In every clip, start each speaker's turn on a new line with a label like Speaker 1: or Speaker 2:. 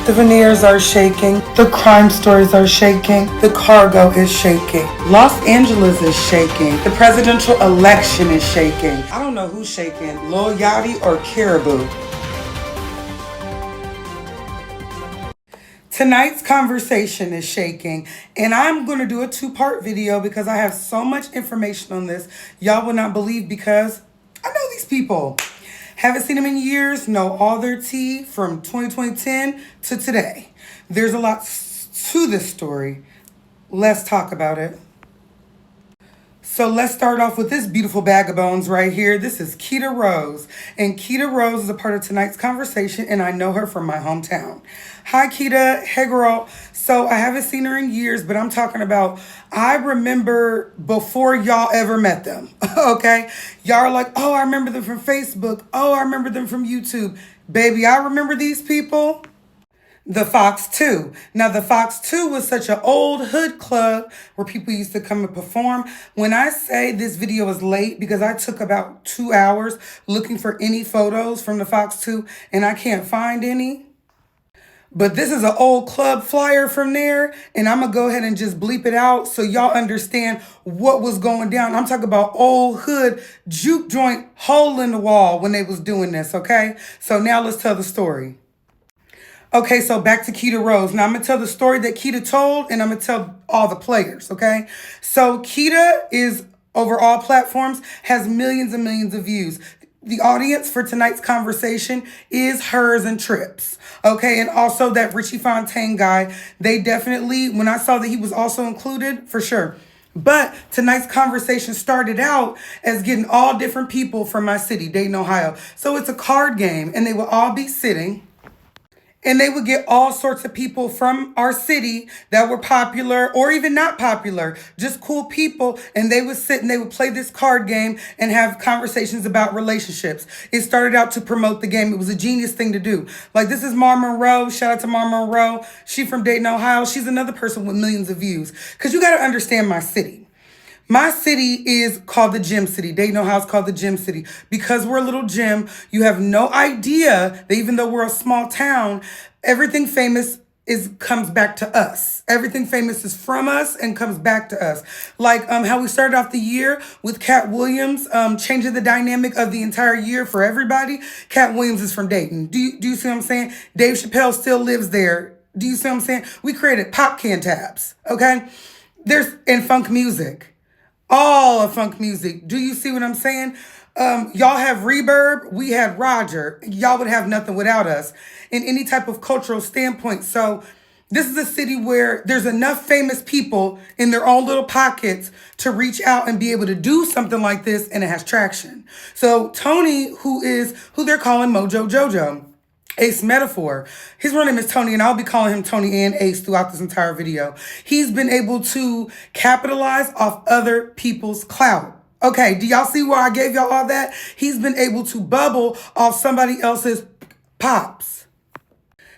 Speaker 1: The veneers are shaking. The crime stories are shaking. The cargo is shaking. Los Angeles is shaking. The presidential election is shaking. I don't know who's shaking, Lil Yachty or Caribou. Tonight's conversation is shaking, and I'm going to do a two-part video because I have so much information on this. Y'all will not believe because I know these people. Haven't seen them in years, know all their tea from 2010 to today. There's a lot to this story. Let's talk about it. So let's start off with this beautiful bag of bones right here. This is Keita Rose. And Keita Rose is a part of tonight's conversation, and I know her from my hometown. Hi, Keita. Hey, girl. So I haven't seen her in years, but I'm talking about, I remember before y'all ever met them, okay? Y'all are like, oh, I remember them from Facebook. Oh, I remember them from YouTube. Baby, I remember these people. The Fox 2. Now, the Fox 2 was such an old hood club where people used to come and perform. When I say this video is late, because I took about 2 hours looking for any photos from the Fox 2, and I can't find any. But this is an old club flyer from there, and I'm going to go ahead and just bleep it out so y'all understand what was going down. I'm talking about old hood juke joint hole in the wall when they was doing this, okay? So now let's tell the story. Okay, so back to Keita Rose. Now, I'm going to tell the story that Keita told, and I'm going to tell all the players, okay? So Keita is, over all platforms, has millions and millions of views. The audience for tonight's conversation is hers and Trips, okay? And also that Richie Fontaine guy, they definitely, when I saw that he was also included, for sure. But tonight's conversation started out as getting all different people from my city, Dayton, Ohio. So it's a card game, and they will all be sitting. And they would get all sorts of people from our city that were popular or even not popular, just cool people. And they would sit and they would play this card game and have conversations about relationships. It started out to promote the game. It was a genius thing to do. Like, this is Mar Monroe. Shout out to Mar Monroe. She from Dayton, Ohio. She's another person with millions of views. Because you got to understand my city. My city is called the Gym City. Dayton, Ohio is called the Gym City. Because we're a little gym, you have no idea that even though we're a small town, everything famous comes back to us. Everything famous is from us and comes back to us. Like how we started off the year with Cat Williams, changing the dynamic of the entire year for everybody. Cat Williams is from Dayton. Do you see what I'm saying? Dave Chappelle still lives there. Do you see what I'm saying? We created pop can tabs, okay? And funk music. All of funk music. Do you see what I'm saying? Y'all have Reverb. We had Roger. Y'all would have nothing without us in any type of cultural standpoint. So this is a city where there's enough famous people in their own little pockets to reach out and be able to do something like this, and it has traction. So Tony, who they're calling Mojo Jojo, Ace Metaphor. His real name is Tony, and I'll be calling him Tony and Ace throughout this entire video. He's been able to capitalize off other people's clout. Okay, do y'all see where I gave y'all all that? He's been able to bubble off somebody else's pops.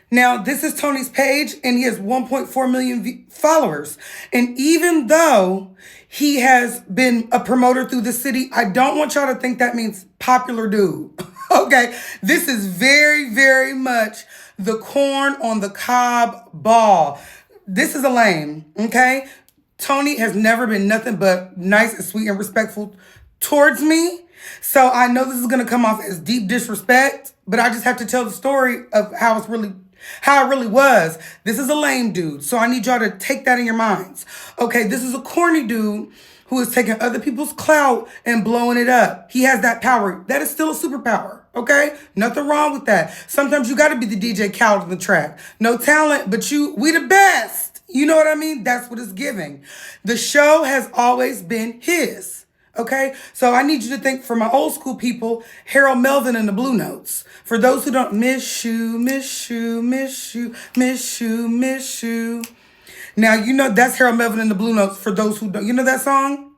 Speaker 1: Now, this is Tony's page, and he has 1.4 million followers. And even though he has been a promoter through the city, I don't want y'all to think that means popular dude. Okay, this is very, very much the corn on the cob ball. This is a lane, okay? Tony has never been nothing but nice and sweet and respectful towards me. So I know this is going to come off as deep disrespect, but I just have to tell the story of how it really was. This is a lame dude, so I need y'all to take that in your minds. Okay, this is a corny dude who is taking other people's clout and blowing it up. He has that power. That is still a superpower, okay? Nothing wrong with that. Sometimes you got to be the DJ Khaled on the track. No talent, but we the best. You know what I mean? That's what it's giving. The show has always been his, okay? So I need you to think, for my old school people, Harold Melvin and the Blue Notes. For those who don't, miss you, miss you, miss you, miss you, miss you. Now, you know that's Harold Melvin and the Blue Notes. For those who don't, you know that song?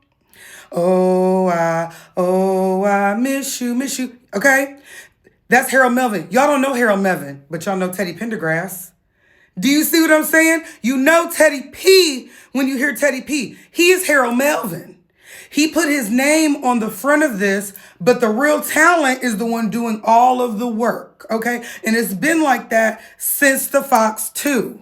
Speaker 1: Oh, I miss you, okay? That's Harold Melvin. Y'all don't know Harold Melvin, but y'all know Teddy Pendergrass. Do you see what I'm saying? You know Teddy P when you hear Teddy P. He is Harold Melvin. He put his name on the front of this, but the real talent is the one doing all of the work, okay? And it's been like that since the Fox 2.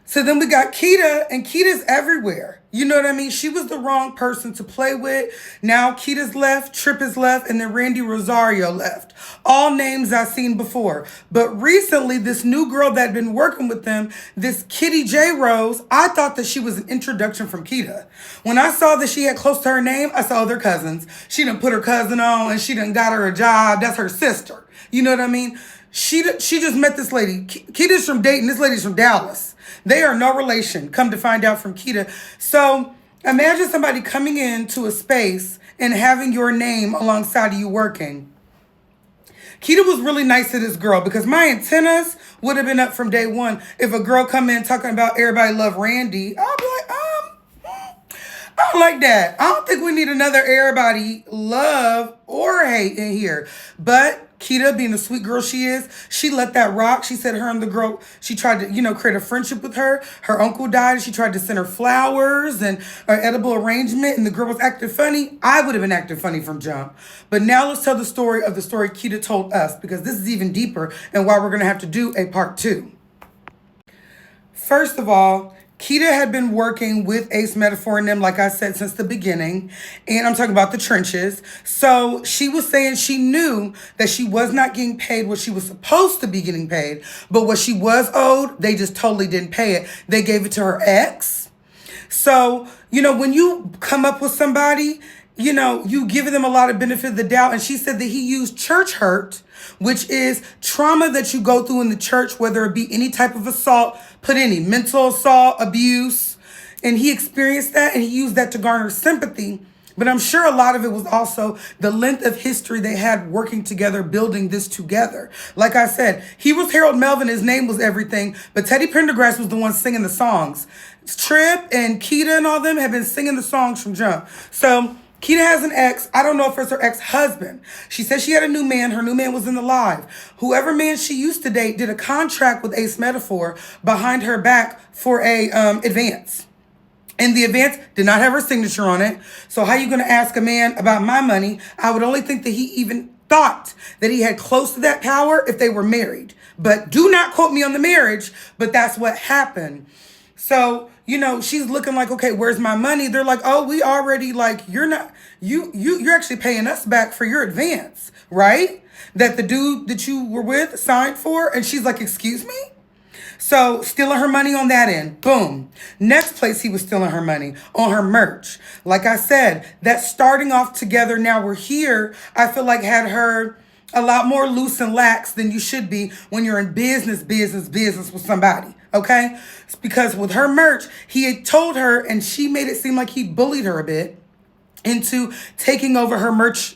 Speaker 1: So then we got Keita, and Keita's everywhere. You know what I mean? She was the wrong person to play with. Now Keita's left, Tripp is left, and then Randy Rosario left. All names I've seen before. But recently, this new girl that had been working with them, this Kitty J. Rose, I thought that she was an introduction from Keita. When I saw that she had close to her name, I saw they're cousins. She done put her cousin on, and she done got her a job. That's her sister. You know what I mean? She just met this lady. Keita's from Dayton. This lady's from Dallas. They are no relation, come to find out from Keita. So imagine somebody coming into a space and having your name alongside of you working. Keita was really nice to this girl because my antennas would have been up from day one. If a girl come in talking about everybody love Randy, I'll be like, I don't like that. I don't think we need another everybody love or hate in here. But Keita, being the sweet girl she is, she let that rock. She said her and the girl, she tried to, create a friendship with her. Her uncle died. She tried to send her flowers and an edible arrangement, and the girl was acting funny. I would have been acting funny from jump. But now let's tell the story Keita told us, because this is even deeper and why we're going to have to do a part 2. First of all, Keita had been working with Ace Metaphor and them, like I said, since the beginning. And I'm talking about the trenches. So she was saying she knew that she was not getting paid what she was supposed to be getting paid. But what she was owed, they just totally didn't pay it. They gave it to her ex. So, when you come up with somebody, you give them a lot of benefit of the doubt. And she said that he used church hurt, which is trauma that you go through in the church, whether it be any type of assault, put any mental assault, abuse. And he experienced that, and he used that to garner sympathy. But I'm sure a lot of it was also the length of history they had working together, building this together. Like I said, he was Harold Melvin. His name was everything. But Teddy Pendergrass was the one singing the songs. Tripp and Keita and all them have been singing the songs from jump. So Keita has an ex. I don't know if it's her ex-husband. She said she had a new man. Her new man was in the live. Whoever man she used to date did a contract with Ace Metaphor behind her back for a advance. And the advance did not have her signature on it. So how you going to ask a man about my money? I would only think that he even thought that he had close to that power if they were married. But do not quote me on the marriage, but that's what happened. So, she's looking like, okay, where's my money? They're like, oh, we already you're actually paying us back for your advance, right? That the dude that you were with signed for. And she's like, excuse me? So stealing her money on that end. Boom. Next place he was stealing her money on her merch. Like I said, that starting off together, now we're here, I feel like had her a lot more loose and lax than you should be when you're in business with somebody. Okay? It's because with her merch, he had told her, and she made it seem like he bullied her a bit into taking over her merch,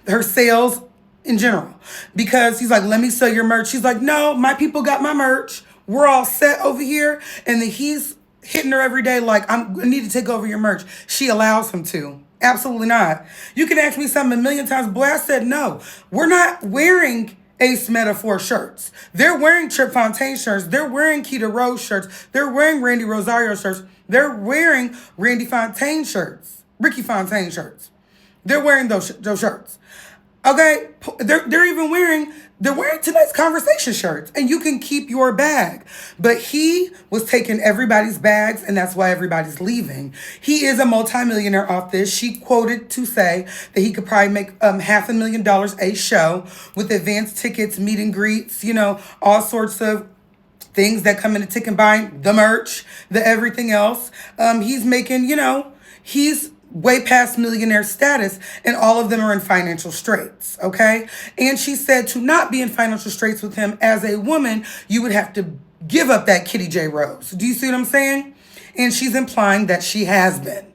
Speaker 1: her sales in general. Because he's like, let me sell your merch. She's like, no, my people got my merch. We're all set over here. And then he's hitting her every day like, I need to take over your merch. She allows him to. Absolutely not. You can ask me something a million times. Boy, I said no. We're not wearing Ace Metaphor shirts. They're wearing Tripp Fontaine shirts. They're wearing Keita Rose shirts. They're wearing Randy Rosario shirts. They're wearing Randy Fontaine shirts. Ricky Fontaine shirts. They're wearing those shirts. Okay? They're wearing tonight's conversation shirts, and you can keep your bag. But he was taking everybody's bags, and that's why everybody's leaving. He is a multimillionaire off this. She quoted to say that he could probably make $500,000 a show with advanced tickets, meet and greets, all sorts of things that come in the ticket buying, the merch, the everything else. He's making, he's way past millionaire status, and all of them are in financial straits, okay? And she said to not be in financial straits with him as a woman, you would have to give up that Kitty J. Rose. Do you see what I'm saying? And she's implying that she has been.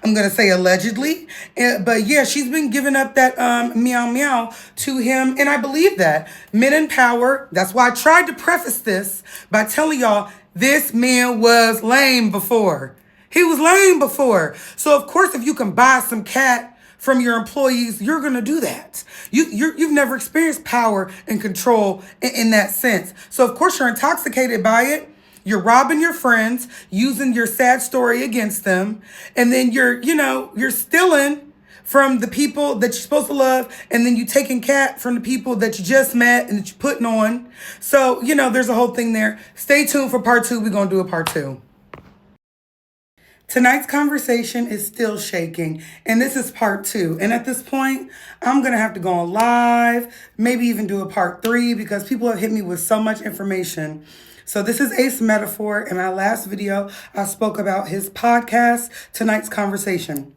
Speaker 1: I'm going to say allegedly, but yeah, she's been giving up that meow meow to him, and I believe that. Men in power, that's why I tried to preface this by telling y'all this man was lame before. He was lame before. So, of course, if you can buy some cat from your employees, you're going to do that. You've never experienced power and control in that sense. So, of course, you're intoxicated by it. You're robbing your friends, using your sad story against them, and then you're stealing from the people that you're supposed to love, and then you taking cat from the people that you just met and that you're putting on. So, there's a whole thing there. Stay tuned for part 2. We're going to do a part 2. Tonight's conversation is still shaking, and this is part 2. And at this point, I'm going to have to go on live, maybe even do a part 3 because people have hit me with so much information. So this is Ace Metaphor. In my last video, I spoke about his podcast, Tonight's Conversation.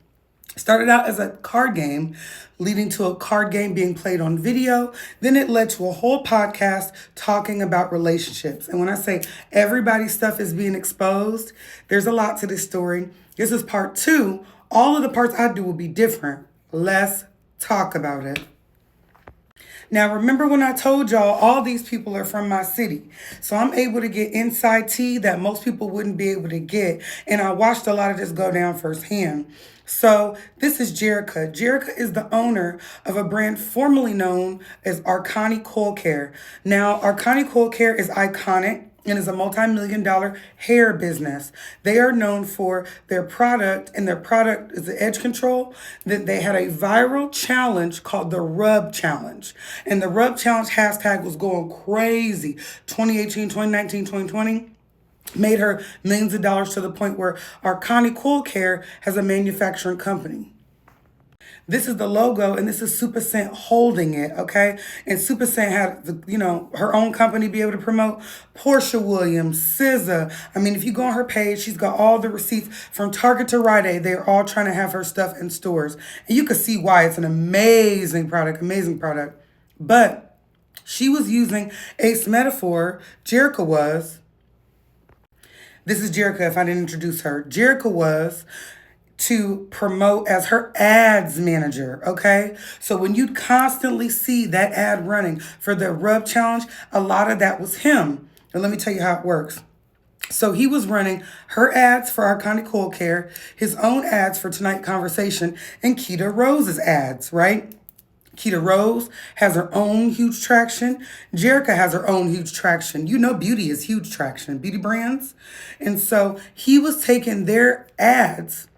Speaker 1: Started out as a card game, leading to a card game being played on video. Then it led to a whole podcast talking about relationships. And when I say everybody's stuff is being exposed, there's a lot to this story. This is part 2. All of the parts I do will be different. Let's talk about it. Now, remember when I told y'all all these people are from my city. So I'm able to get inside tea that most people wouldn't be able to get. And I watched a lot of this go down firsthand. So this is Jerica. Jerica is the owner of a brand formerly known as Arcani Coil Care. Now, Arcani Coil Care is iconic and is a multi-million-dollar hair business. They are known for their product, and their product is the edge control. That they had a viral challenge called the Rub Challenge. And the Rub Challenge hashtag was going crazy. 2018, 2019, 2020. Made her millions of dollars to the point where Arcani Coil Care has a manufacturing company. This is the logo, and this is Super Scent holding it, okay? And Super Scent had, her own company be able to promote. Portia Williams, SZA. I mean, if you go on her page, she's got all the receipts from Target to Rite Aid. They're all trying to have her stuff in stores. And you can see why. It's an amazing product. But she was using Ace Metaphor. Jerica was. This is Jerica, if I didn't introduce her. Jerica was to promote as her ads manager, okay? So when you'd constantly see that ad running for the Rub Challenge, a lot of that was him. And let me tell you how it works. So he was running her ads for Arcani Coil Care, his own ads for Tonight's Conversation, and Keita Rose's ads, right? Keita Rose has her own huge traction. Jerica has her own huge traction. Beauty is huge traction, beauty brands. And so he was taking their ads,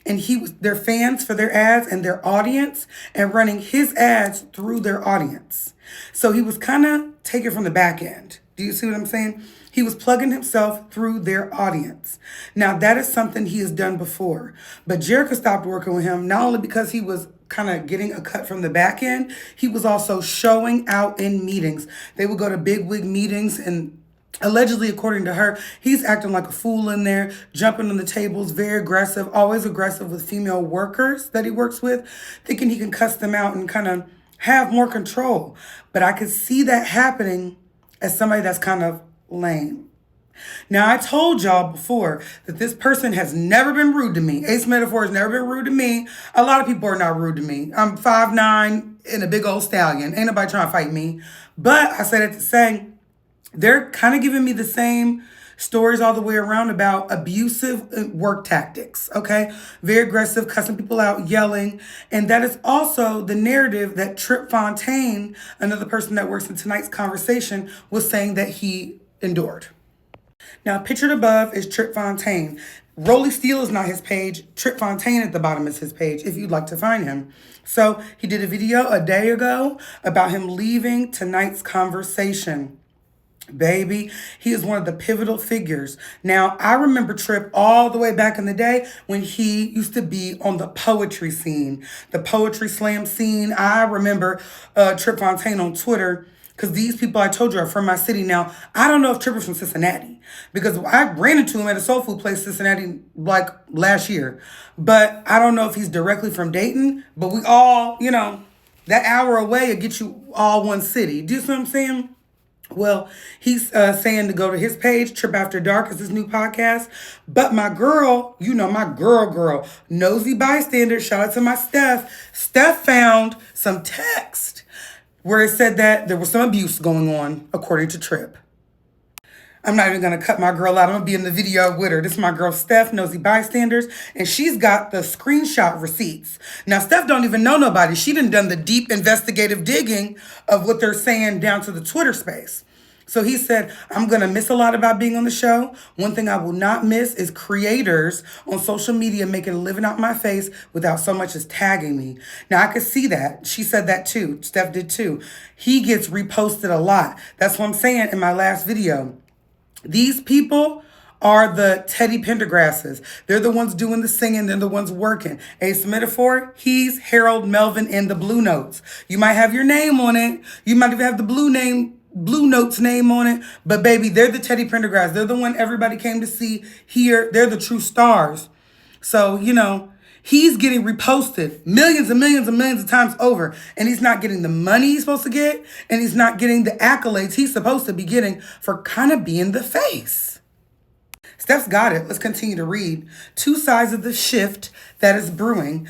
Speaker 1: and their fans for their ads and their audience, and running his ads through their audience. So he was kind of taking from the back end. Do you see what I'm saying? He was plugging himself through their audience. Now, that is something he has done before. But Jerica stopped working with him, not only because he was kind of getting a cut from the back end, he was also showing out in meetings. They would go to big wig meetings, and allegedly, according to her, he's acting like a fool in there, jumping on the tables, very aggressive, always aggressive with female workers that he works with, thinking he can cuss them out and kind of have more control. But I could see that happening as somebody that's kind of lame. Now, I told y'all before that this person has never been rude to me. Ace Metaphor has never been rude to me. A lot of people are not rude to me. I'm 5'9" and a big old stallion. Ain't nobody trying to fight me. But I say that to say, they're kind of giving me the same stories all the way around about abusive work tactics, okay? Very aggressive, cussing people out, yelling. And that is also the narrative that Trip Fontaine, another person that works in Tonight's Conversation, was saying that he endured. Now, pictured above is Trip Fontaine. Rolly Steele is not his page. Trip Fontaine at the bottom is his page, if you'd like to find him. So he did a video a day ago about him leaving Tonight's Conversation. Baby, he is one of the pivotal figures. Now, I remember Trip all the way back in the day when he used to be on the poetry scene, the poetry slam scene. I remember Trip Fontaine on Twitter, because these people I told you are from my city. Now, I don't know if Trip is from Cincinnati, because I ran into him at a soul food place, Cincinnati, like last year. But I don't know if he's directly from Dayton, but we all, that hour away will get you all one city. Do you see what I'm saying? Well, he's saying to go to his page, Trip After Dark is his new podcast. But my girl, my girl, Nosy Bystander, shout out to my Steph. Steph found some text where it said that there was some abuse going on, according to Trip. I'm not even going to cut my girl out. I'm going to be in the video with her. This is my girl, Steph, Nosy Bystanders, and she's got the screenshot receipts. Now, Steph don't even know nobody. She done the deep investigative digging of what they're saying down to the Twitter space. So he said, I'm going to miss a lot about being on the show. One thing I will not miss is creators on social media making a living out my face without so much as tagging me. Now, I could see that. She said that too. Steph did too. He gets reposted a lot. That's what I'm saying in my last video. These people are the Teddy Pendergrasses. They're the ones doing the singing. They're the ones working. Ace Metaphor, he's Harold Melvin in the Blue Notes. You might have your name on it. You might even have the Blue Notes name on it. But baby, they're the Teddy Pendergrass. They're the one everybody came to see here. They're the true stars. So, he's getting reposted millions and millions and millions of times over. And he's not getting the money he's supposed to get. And he's not getting the accolades he's supposed to be getting for kind of being the face. Steph's got it. Let's continue to read. Two sides of the shift that is brewing.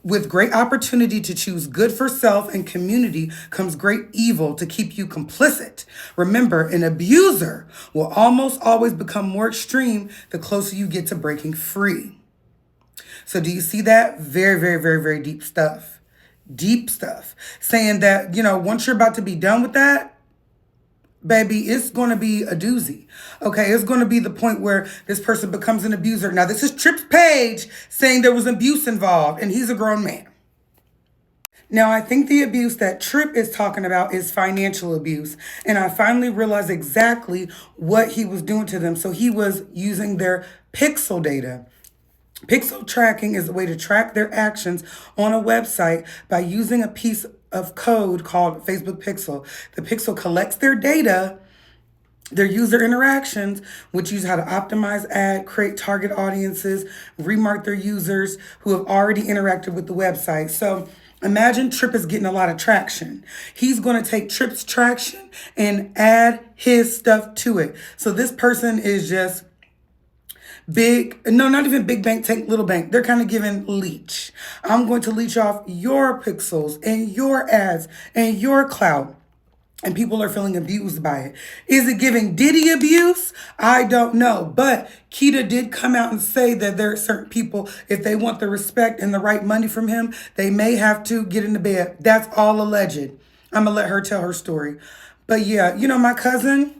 Speaker 1: With great opportunity to choose good for self and community comes great evil to keep you complicit. Remember, an abuser will almost always become more extreme the closer you get to breaking free. So do you see that? Very, very, very, very deep stuff. Deep stuff. Saying that, once you're about to be done with that, baby, it's going to be a doozy. Okay, it's going to be the point where this person becomes an abuser. Now, this is Tripp's page saying there was abuse involved, and he's a grown man. Now, I think the abuse that Tripp is talking about is financial abuse. And I finally realized exactly what he was doing to them. So he was using their pixel data. Pixel tracking is a way to track their actions on a website by using a piece of code called Facebook Pixel. The Pixel collects their data, their user interactions, which use how to optimize ad, create target audiences, remark their users who have already interacted with the website. So imagine Tripp is getting a lot of traction. He's going to take Tripp's traction and add his stuff to it. So this person is just not even big bank, take little bank. They're kind of giving leech. I'm going to leech off your pixels and your ads and your clout. And people are feeling abused by it. Is it giving Diddy abuse? I don't know. But Keita did come out and say that there are certain people, if they want the respect and the right money from him, they may have to get into bed. That's all alleged. I'm going to let her tell her story. But yeah, my cousin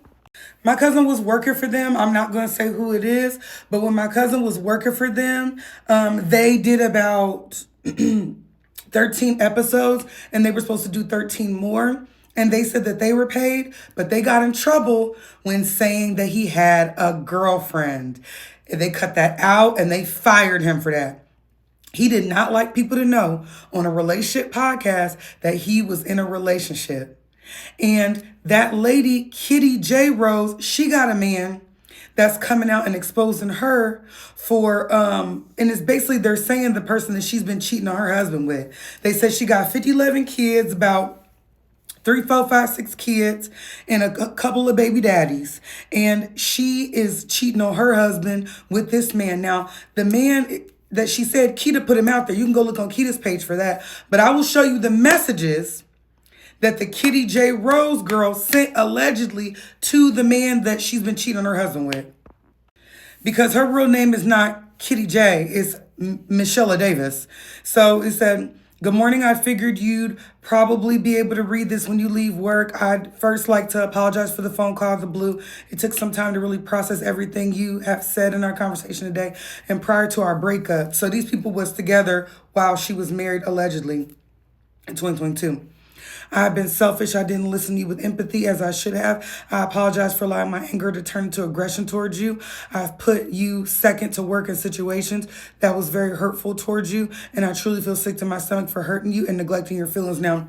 Speaker 1: was working for them. I'm not going to say who it is, but when my cousin was working for them, they did about 13 episodes and they were supposed to do 13 more. And they said that they were paid, but they got in trouble when saying that he had a girlfriend. They cut that out and they fired him for that. He did not like people to know on a relationship podcast that he was in a relationship. And that lady, Kitty J. Rose, she got a man that's coming out and exposing her for, and it's basically they're saying the person that she's been cheating on her husband with. They said she got 11 kids, about 3, 4, 5, 6 kids, and a couple of baby daddies. And she is cheating on her husband with this man. Now, the man that she said, Keita put him out there. You can go look on Keita's page for that. But I will show you the messages that the Kitty J. Rose girl sent allegedly to the man that she's been cheating on her husband with. Because her real name is not Kitty J, it's Michelle Davis. So it said, good morning, I figured you'd probably be able to read this when you leave work. I'd first like to apologize for the phone call out of the blue. It took some time to really process everything you have said in our conversation today and prior to our breakup. So these people was together while she was married allegedly in 2022. I've been selfish. I didn't listen to you with empathy as I should have. I apologize for allowing my anger to turn into aggression towards you. I've put you second to work in situations that was very hurtful towards you. And I truly feel sick to my stomach for hurting you and neglecting your feelings. Now,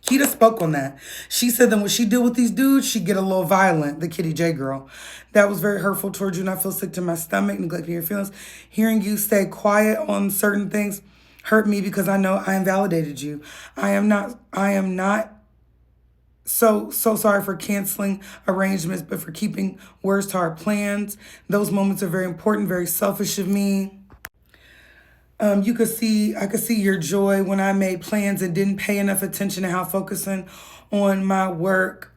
Speaker 1: Keita spoke on that. She said that when she deal with these dudes, she get a little violent, the Kitty J girl. That was very hurtful towards you and I feel sick to my stomach, neglecting your feelings. Hearing you stay quiet on certain things hurt me because I know I invalidated you. I am not so sorry for canceling arrangements, but for keeping words to our plans. Those moments are very important, very selfish of me. I could see your joy when I made plans and didn't pay enough attention to how focusing on my work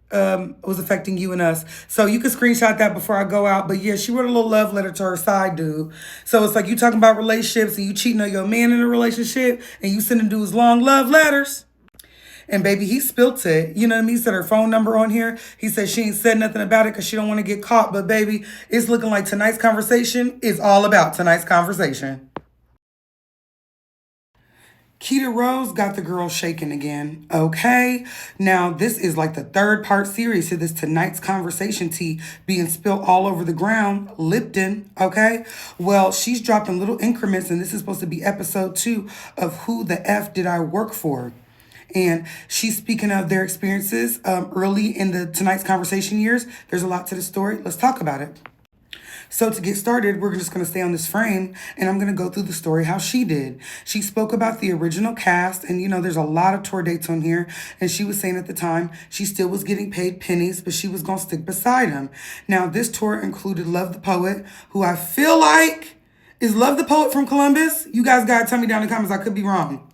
Speaker 1: was affecting you and us. So you could screenshot that before I go out. But yeah, she wrote a little love letter to her side dude. So it's like you talking about relationships and you cheating on your man in a relationship and you sending dudes long love letters. And baby, he spilt it. You know what I mean? He said her phone number on here. He said she ain't said nothing about it because she don't want to get caught. But baby, it's looking like tonight's conversation is all about tonight's conversation. Keita Rose got the girl shaking again. Okay. Now, this is like the third part series to this tonight's conversation tea being spilled all over the ground. Lipton. Okay. Well, she's dropping little increments, and this is supposed to be episode 2 of Who the F Did I Work For? And she's speaking of their experiences early in the tonight's conversation years. There's a lot to the story. Let's talk about it. So to get started, we're just going to stay on this frame, and I'm going to go through the story how she did. She spoke about the original cast, and there's a lot of tour dates on here, and she was saying at the time she still was getting paid pennies, but she was going to stick beside him. Now, this tour included Love the Poet, who I feel like is Love the Poet from Columbus. You guys got to tell me down in the comments. I could be wrong.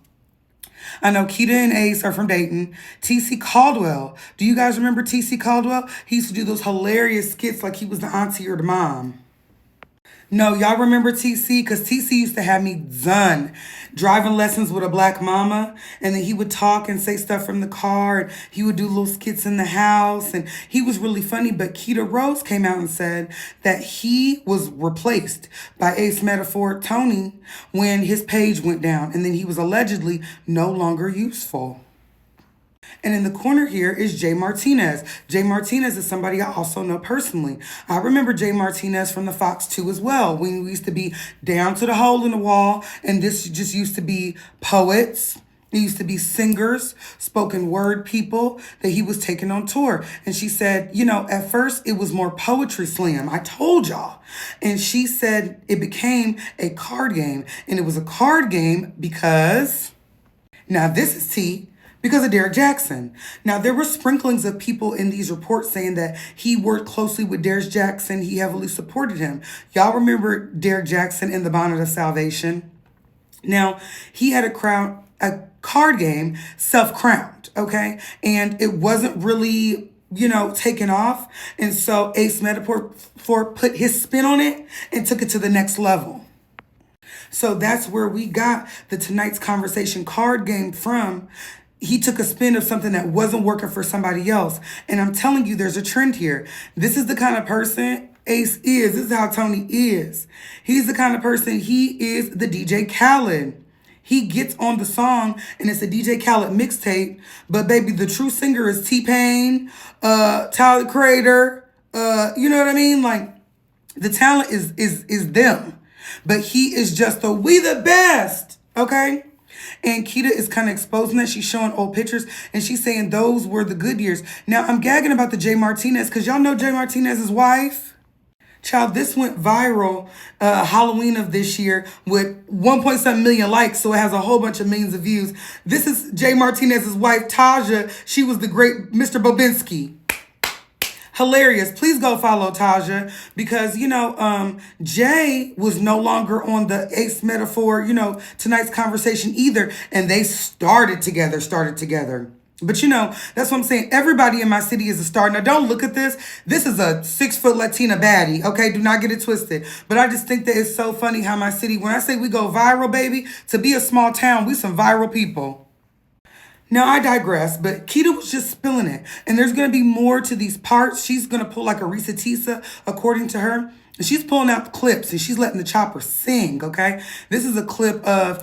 Speaker 1: I know Keita and Ace are from Dayton. T.C. Caldwell. Do you guys remember T.C. Caldwell? He used to do those hilarious skits like he was the auntie or the mom. No, y'all remember TC? Because TC used to have me done driving lessons with a black mama. And then he would talk and say stuff from the car. And he would do little skits in the house. And he was really funny. But Keita Rose came out and said that he was replaced by Ace Metaphor Tony when his page went down. And then he was allegedly no longer useful. And in the corner here is Jay Martinez. Jay Martinez is somebody I also know personally. I remember Jay Martinez from the Fox 2 as well, when we used to be down to the hole in the wall, and this just used to be poets. It used to be singers, spoken word people that he was taking on tour. And she said, at first it was more poetry slam. I told y'all. And she said it became a card game. And it was a card game because, now this is tea, because of Derek Jackson. Now, there were sprinklings of people in these reports saying that he worked closely with Derek Jackson. He heavily supported him. Y'all remember Derek Jackson in the Bonnet of Salvation? Now, he had a card game, self-crowned, okay? And it wasn't really, taken off. And so Ace Metaphor put his spin on it and took it to the next level. So that's where we got the tonight's conversation card game from. He took a spin of something that wasn't working for somebody else. And I'm telling you, there's a trend here. This is the kind of person Ace is. This is how Tony is. He's the kind of person, he is the DJ Khaled. He gets on the song and it's a DJ Khaled mixtape. But baby, the true singer is T-Pain, Tyler Creator. You know what I mean? Like, the talent is them. But he is just we the best. Okay? And Keita is kind of exposing that. She's showing old pictures and she's saying those were the good years. Now, I'm gagging about the Jay Martinez because y'all know Jay Martinez's wife. Child, this went viral Halloween of this year with 1.7 million likes, so it has a whole bunch of millions of views. This is Jay Martinez's wife, Taja. She was the great Mr. Bobinski. Hilarious. Please go follow Taja because, Jay was no longer on the Ace Metaphor, tonight's conversation either. And they started together. But, that's what I'm saying. Everybody in my city is a star. Now, don't look at this. This is a 6-foot Latina baddie. Okay, do not get it twisted. But I just think that it's so funny how my city, when I say we go viral, baby, to be a small town, we some viral people. Now, I digress, but Keita was just spilling it. And there's going to be more to these parts. She's going to pull like a Risa Tisa, according to her. And she's pulling out the clips and she's letting the chopper sing, okay? This is a clip of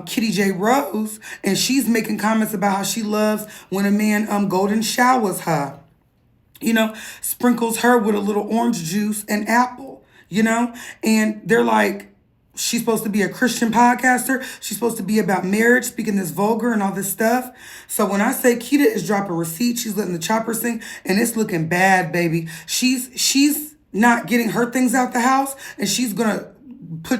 Speaker 1: Kitty J. Rose, and she's making comments about how she loves when a man golden showers her. Sprinkles her with a little orange juice and apple, And they're like, she's supposed to be a Christian podcaster. She's supposed to be about marriage, speaking this vulgar and all this stuff. So when I say Keita is dropping receipts, she's letting the chopper sing, and it's looking bad, baby. She's not getting her things out the house, and she's gonna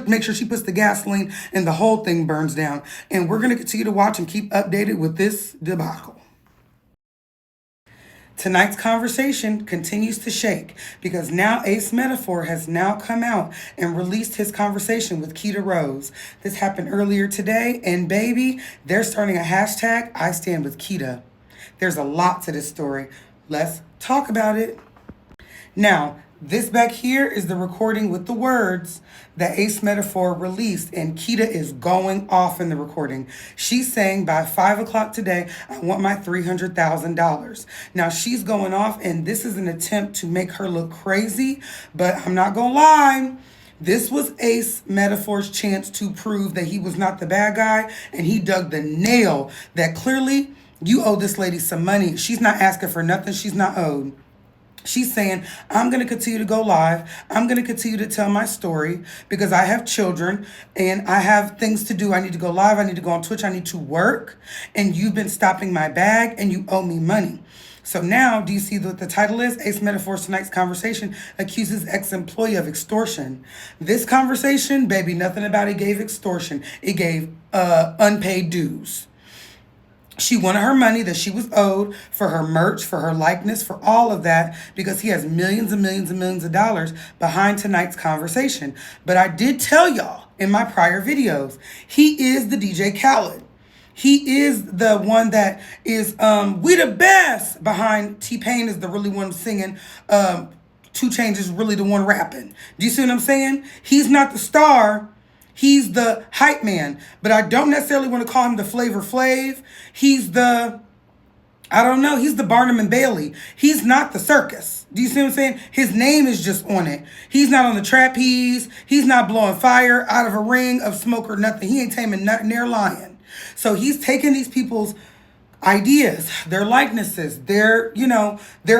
Speaker 1: make sure she puts the gasoline and the whole thing burns down. And we're gonna continue to watch and keep updated with this debacle. Tonight's conversation continues to shake because now Ace Metaphor has now come out and released his conversation with Keita Rose. This happened earlier today, and baby, they're starting a hashtag, I stand with Keita. There's a lot to this story. Let's talk about it. Now, This back here is the recording with the words that Ace Metaphor released, and Keita is going off in the recording. She's saying by 5 o'clock today, I want my $300,000. Now she's going off, and this is an attempt to make her look crazy, but I'm not gonna lie. This was Ace Metaphor's chance to prove that he was not the bad guy, and he dug the nail that clearly you owe this lady some money. She's not asking for nothing she's not owed. She's saying, I'm going to continue to go live. I'm going to continue to tell my story because I have children and I have things to do. I need to go live. I need to go on Twitch. I need to work. And you've been stopping my bag and you owe me money. So now, do you see what the title is? Ace Metaphor's tonight's conversation accuses ex-employee of extortion. This conversation, baby, nothing about it gave extortion. It gave unpaid dues. She wanted her money that she was owed for her merch, for her likeness, for all of that, because he has millions and millions and millions of dollars behind tonight's conversation. But I did tell y'all in my prior videos, he is the DJ Khaled. He is the one that is, we the best behind T-Pain is the really one singing, 2 Chainz is really the one rapping. Do you see what I'm saying? He's not the star. He's the hype man, but I don't necessarily want to call him the Flavor Flav. He's the, I don't know, he's the Barnum and Bailey. He's not the circus. Do you see what I'm saying? His name is just on it. He's not on the trapeze. He's not blowing fire out of a ring of smoke or nothing. He ain't taming nothing near lying. So he's taking these people's ideas, their likenesses, their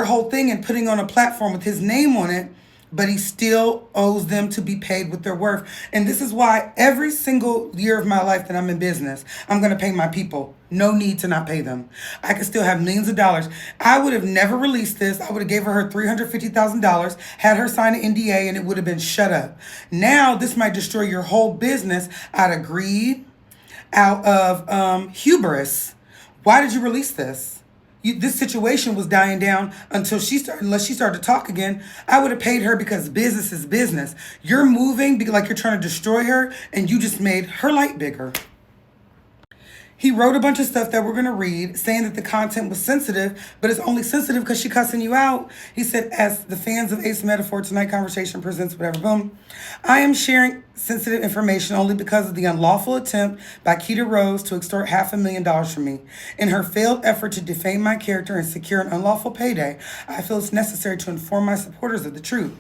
Speaker 1: whole thing and putting on a platform with his name on it. But he still owes them to be paid with their worth. And this is why every single year of my life that I'm in business, I'm going to pay my people. No need to not pay them. I could still have millions of dollars. I would have never released this. I would have gave her $350,000, had her sign an NDA, and it would have been shut up. Now, this might destroy your whole business out of greed, out of hubris. Why did you release this? This situation was dying down until unless she started to talk again. I would have paid her because business is business. You're moving like you're trying to destroy her, and you just made her light bigger. He wrote a bunch of stuff that we're going to read, saying that the content was sensitive, but it's only sensitive because she cussing you out. He said, as the fans of Ace Metaphor Tonight Conversation presents whatever, boom. I am sharing sensitive information only because of the unlawful attempt by Keita Rose to extort $500,000 from me. In her failed effort to defame my character and secure an unlawful payday, I feel it's necessary to inform my supporters of the truth.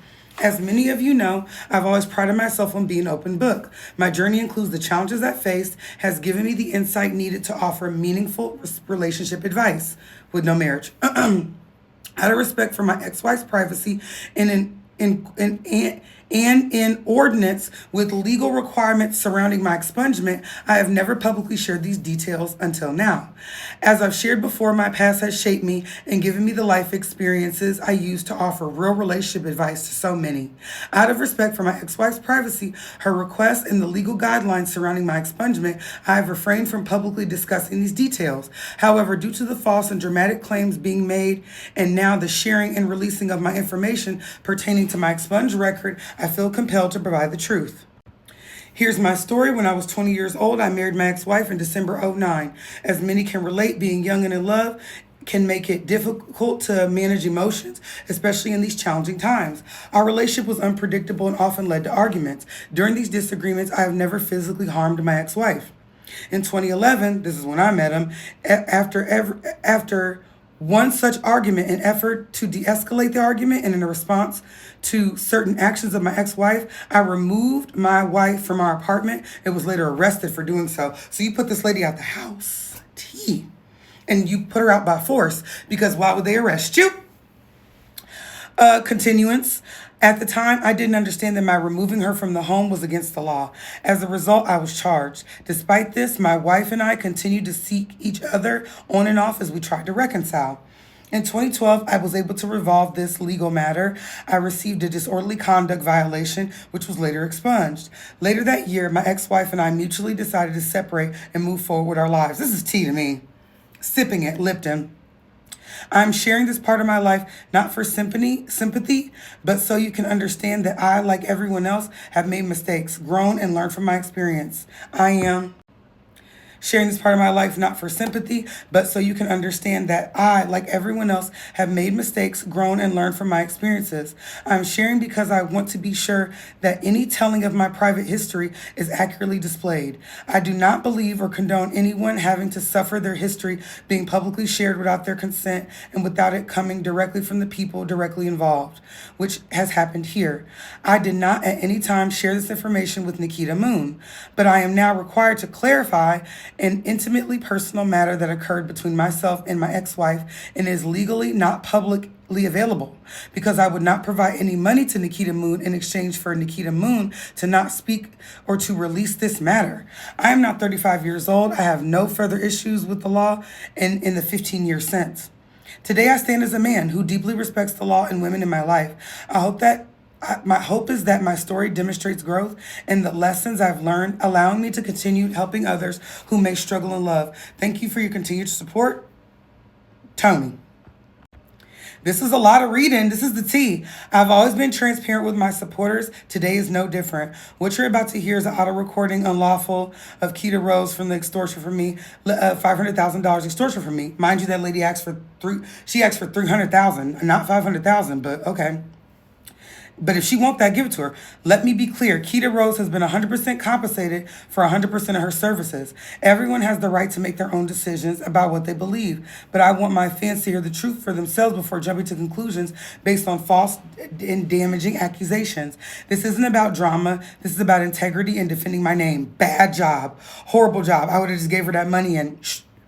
Speaker 1: As many of you know, I've always prided myself on being an open book. My journey includes the challenges I faced, has given me the insight needed to offer meaningful relationship advice with no marriage. Out of respect for my ex-wife's privacy and in ordinance with legal requirements surrounding my expungement, I have never publicly shared these details until now. As I've shared before, my past has shaped me and given me the life experiences I use to offer real relationship advice to so many. Out of respect for my ex-wife's privacy, her request, and the legal guidelines surrounding my expungement, I have refrained from publicly discussing these details. However, due to the false and dramatic claims being made and now the sharing and releasing of my information pertaining to my expunged record, I feel compelled to provide the truth. Here's my story. When I was 20 years old, I married my ex-wife in December '09. As many can relate, being young and in love can make it difficult to manage emotions, especially in these challenging times. Our relationship was unpredictable and often led to arguments. During these disagreements, I have never physically harmed my ex-wife. In 2011, this is when I met him, after one such argument, an effort to de-escalate the argument and in a response to certain actions of my ex-wife, I removed my wife from our apartment and was later arrested for doing so. So you put this lady out the house, and you put her out by force, because why would they arrest you? Continuance. At the time, I didn't understand that my removing her from the home was against the law. As a result, I was charged. Despite this, my wife and I continued to seek each other on and off as we tried to reconcile. In 2012, I was able to resolve this legal matter. I received a disorderly conduct violation, which was later expunged. Later that year, my ex-wife and I mutually decided to separate and move forward with our lives. This is tea to me. Sipping it, Lipton. I'm sharing this part of my life not for sympathy, but so you can understand that I, like everyone else, have made mistakes, grown, and learned from my experience. I am Sharing this part of my life not for sympathy, but so you can understand that I, like everyone else, have made mistakes, grown, and learned from my experiences. I'm sharing because I want to be sure that any telling of my private history is accurately displayed. I do not believe or condone anyone having to suffer their history being publicly shared without their consent and without it coming directly from the people directly involved, which has happened here. I did not at any time share this information with Nikita Moon, but I am now required to clarify an intimately personal matter that occurred between myself and my ex-wife and is legally not publicly available because I would not provide any money to Nikita Moon in exchange for Nikita Moon to not speak or to release this matter. I am now 35 years old. I have no further issues with the law in the 15 years since. Today I stand as a man who deeply respects the law and women in my life. My hope is that my story demonstrates growth and the lessons I've learned, allowing me to continue helping others who may struggle in love. Thank you for your continued support, Tony. This is a lot of reading. This is the tea. I've always been transparent with my supporters. Today is no different. What you're about to hear is an auto recording unlawful of Keita Rose from the extortion from me, $500,000 extortion from me. Mind you, that lady asked for $300,000, not $500,000, but okay. But if she wants that, give it to her. Let me be clear. Keita Rose has been 100% compensated for 100% of her services. Everyone has the right to make their own decisions about what they believe. But I want my fans to hear the truth for themselves before jumping to conclusions based on false and damaging accusations. This isn't about drama. This is about integrity and defending my name. Bad job. Horrible job. I would have just gave her that money and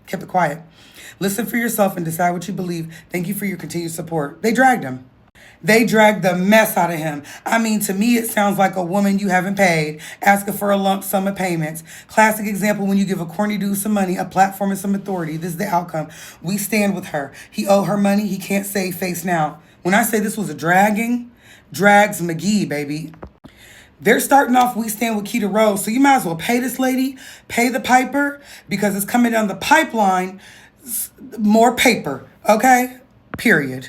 Speaker 1: kept it quiet. Listen for yourself and decide what you believe. Thank you for your continued support. They dragged him. They dragged the mess out of him. I mean, to me, it sounds like a woman you haven't paid, asking for a lump sum of payments. Classic example when you give a corny dude some money, a platform, and some authority. This is the outcome. We stand with her. He owe her money. He can't save face now. When I say this was a dragging, drags McGee, baby. They're starting off, we stand with Keita Rose. So you might as well pay this lady, pay the piper, because it's coming down the pipeline, more paper, okay? Period.